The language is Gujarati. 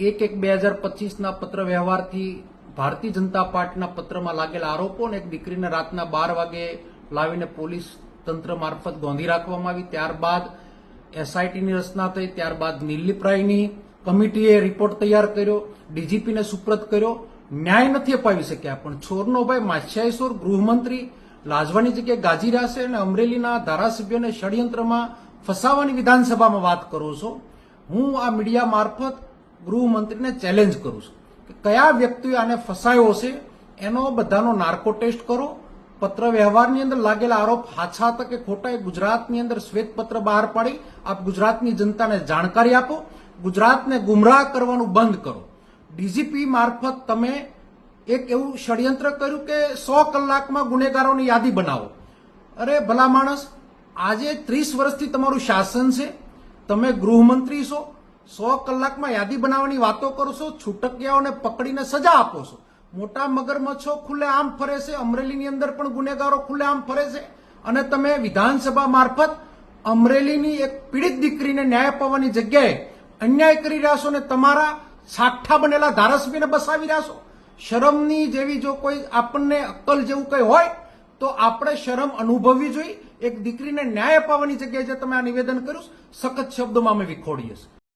1/1/2025 પત્ર વ્યવહારથી ભારતીય જનતા પાર્ટીના પત્રમાં લાગેલા આરોપો અને એક દીકરીને રાતના 12 વાગે લાવીને પોલીસ તંત્ર મારફત ગોંધી રાખવામાં આવી. ત્યારબાદ એસઆઈટીની રચના થઈ. ત્યારબાદ નિર્લિપ્રાયની કમિટીએ રિપોર્ટ તૈયાર કર્યો, ડીજીપીને સુપ્રત કર્યો. ન્યાય નથી અપાવી શક્યા. પણ છોરનો ભાઈ માછિયાઈસોર ગૃહમંત્રી લાજવાની જગ્યાએ ગાજી રહ્યા છે અને અમરેલીના ધારાસભ્યોને ષડયંત્રમાં ફસાવાની વિધાનસભામાં વાત કરો છો. હું આ મીડિયા મારફત ગૃહમંત્રીને ચેલેન્જ કરું છું કે કયા વ્યક્તિએ આને ફસાયો છે એનો બધાનો નાર્કો ટેસ્ટ કરો. પત્ર વ્યવહારની અંદર લાગેલા આરોપ હાચા હતા કે ખોટા એ ગુજરાતની અંદર શ્વેતપત્ર બહાર પાડી આપ ગુજરાતની જનતાને જાણકારી આપો. ગુજરાતને ગુમરાહ કરવાનું બંધ કરો. ડીજીપી મારફત તમે એક એવું ષડયંત્ર કર્યું કે 100 કલાકમાં ગુનેગારોની યાદી બનાવો. અરે ભલા માણસ, આજે 30 વર્ષથી તમારું શાસન છે, તમે ગૃહમંત્રી છો, 100 કલાકમાં યાદી બનાવવાની વાતો કરો છો, છૂટકિયાઓને પકડીને સજા આપો છો. મોટા મગરમચ્છો ખુલ્લેઆમ ફરે છે, અમરેલીની અંદર પણ ગુનેગારો ખુલ્લેઆમ ફરે છે અને તમે વિધાનસભા મારફત અમરેલીની એક પીડિત દીકરીને ન્યાય અપાવવાની જગ્યાએ અન્યાય કરી રહ્યા છો અને તમારા સાઠા બનેલા ધારાસભ્યને બસાવી રહ્યા છો. શરમની જેવી જો કોઈ આપણને અક્કલ જેવું કંઈ હોય તો આપણે શરમ અનુભવવી જોઈએ. એક દીકરીને ન્યાય અપાવવાની જગ્યાએ જે તમે આ નિવેદન કર્યું સખત શબ્દોમાં અમે વિખોડીએ છીએ.